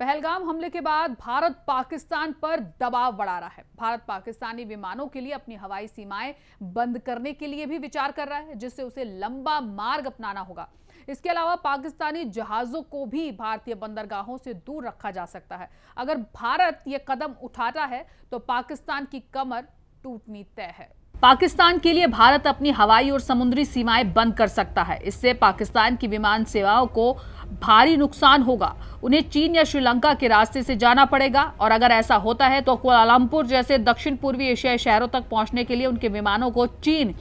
पहलगाम हमले के बाद भारत पाकिस्तान पर दबाव बढ़ा रहा है। भारत पाकिस्तानी विमानों के लिए अपनी हवाई सीमाएं बंद करने के लिए भी विचार कर रहा है, जिससे उसे लंबा मार्ग अपनाना होगा। इसके अलावा पाकिस्तानी जहाजों को भी भारतीय बंदरगाहों से दूर रखा जा सकता है। अगर भारत यह कदम उठाता है तो पाकिस्तान की कमर टूटनी तय है। पाकिस्तान के लिए भारत अपनी हवाई और समुद्री सीमाएं बंद कर सकता है। इससे पाकिस्तान की विमान सेवाओं को भारी नुकसान होगा। उन्हें चीन या श्रीलंका के रास्ते से जाना पड़ेगा और अगर ऐसा होता है तो कुआलालंपुर जैसे दक्षिण पूर्वी एशियाई शहरों तक पहुंचने के लिए उनके विमानों को चीन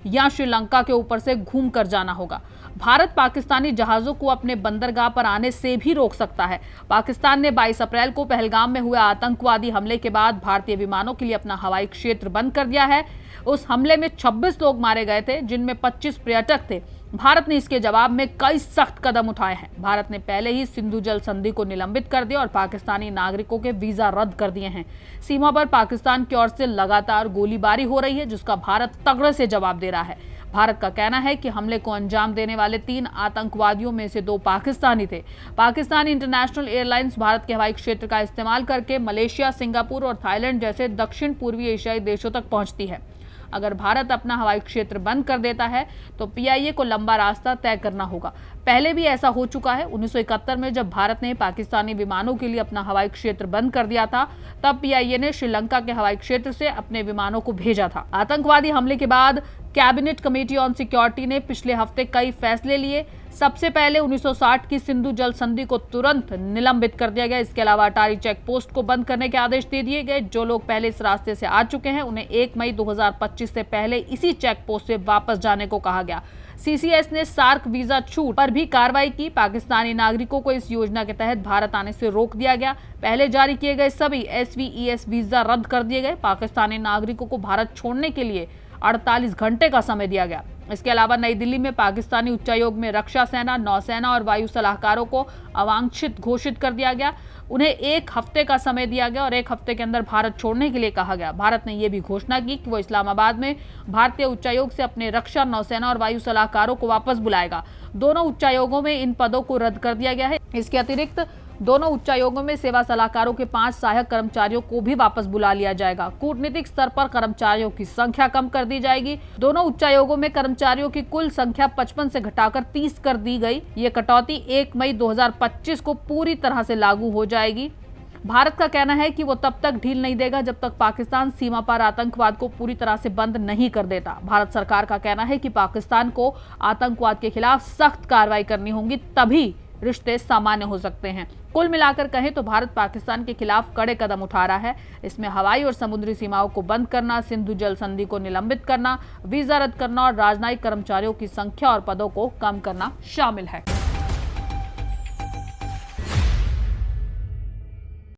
या श्रीलंका के ऊपर से घूम कर जाना होगा। भारत पाकिस्तानी जहाजों को अपने बंदरगाह पर आने से भी रोक सकता है। पाकिस्तान ने 22 अप्रैल को पहलगाम में हुए आतंकवादी हमले के बाद भारतीय विमानों के लिए अपना हवाई क्षेत्र बंद कर दिया है। उस हमले में 26 लोग मारे गए थे, जिनमें 25 पर्यटक थे। भारत ने इसके जवाब में कई सख्त कदम उठाए हैं। भारत ने पहले ही सिंधु जल संधि को निलंबित कर दिया और पाकिस्तानी नागरिकों के वीजा रद्द कर दिए हैं। सीमा पर पाकिस्तान की ओर से लगातार गोलीबारी हो रही है, जिसका भारत तगड़े से जवाब दे रहा है। भारत का कहना है कि हमले को अंजाम देने वाले 3 आतंकवादियों में से 2 पाकिस्तानी थे। पाकिस्तानी इंटरनेशनल एयरलाइंस भारत के हवाई क्षेत्र का इस्तेमाल करके मलेशिया, सिंगापुर और थाईलैंड जैसे दक्षिण पूर्वी एशियाई देशों तक पहुंचती है। अगर भारत अपना हवाई क्षेत्र बंद कर देता है तो पीआईए को लंबा रास्ता तय करना होगा। पहले भी ऐसा हो चुका है। 1971 में जब भारत ने पाकिस्तानी विमानों के लिए अपना हवाई क्षेत्र बंद कर दिया था, तब पीआईए ने श्रीलंका के हवाई क्षेत्र से अपने विमानों को भेजा था। आतंकवादी हमले के बाद कैबिनेट कमेटी ऑन सिक्योरिटी ने पिछले हफ्ते कई फैसले लिए। सबसे पहले 1960 की सिंधु जल संधि को तुरंत निलंबित कर दिया गया। इसके अलावा अटारी चेक पोस्ट को बंद करने के आदेश दे दिए गए। जो लोग पहले इस रास्ते से आ चुके हैं उन्हें 1 मई 2025 से पहले इसी चेक पोस्ट से वापस जाने को कहा गया। सीसीएस ने सार्क वीजा छूट पर भी कार्रवाई की। पाकिस्तानी नागरिकों को इस योजना के तहत भारत आने से रोक दिया गया। पहले जारी किए गए सभी SVES वीजा रद्द कर दिए गए। पाकिस्तानी नागरिकों को भारत छोड़ने के लिए 48 घंटे का समय दिया गया। इसके अलावा नई दिल्ली में पाकिस्तानी उच्चायोग में रक्षा सेना, नौसेना और वायु सलाहकारों को अवांछित घोषित कर दिया गया। उन्हें 1 हफ्ते का समय दिया गया और 1 हफ्ते के अंदर भारत छोड़ने के लिए कहा गया। भारत ने यह भी घोषणा की कि वो इस्लामाबाद में भारतीय उच्चायोग से अपने रक्षा, नौसेना और वायु सलाहकारों को वापस बुलाएगा। दोनों उच्चायोगों में इन पदों को रद्द कर दिया गया है। इसके अतिरिक्त दोनों उच्चायोगों में सेवा सलाहकारों के 5 सहायक कर्मचारियों को भी वापस बुला लिया जाएगा। कूटनीतिक स्तर पर कर्मचारियों की संख्या कम कर दी जाएगी। दोनों उच्चायोगों में कर्मचारियों की कुल संख्या 55 से घटाकर 30 कर दी गई। ये कटौती 1 मई 2025 को पूरी तरह से लागू हो जाएगी। भारत का कहना है कि वो तब तक ढील नहीं देगा जब तक पाकिस्तान सीमा पर आतंकवाद को पूरी तरह से बंद नहीं कर देता। भारत सरकार का कहना है कि पाकिस्तान को आतंकवाद के खिलाफ सख्त कार्रवाई करनी होगी, तभी रिश्ते सामान्य हो सकते हैं। कुल मिलाकर कहें तो भारत पाकिस्तान के खिलाफ कड़े कदम उठा रहा है। इसमें हवाई और समुद्री सीमाओं को बंद करना, सिंधु जल संधि को निलंबित करना, वीजा रद्द करना और राजनयिक कर्मचारियों की संख्या और पदों को कम करना शामिल है।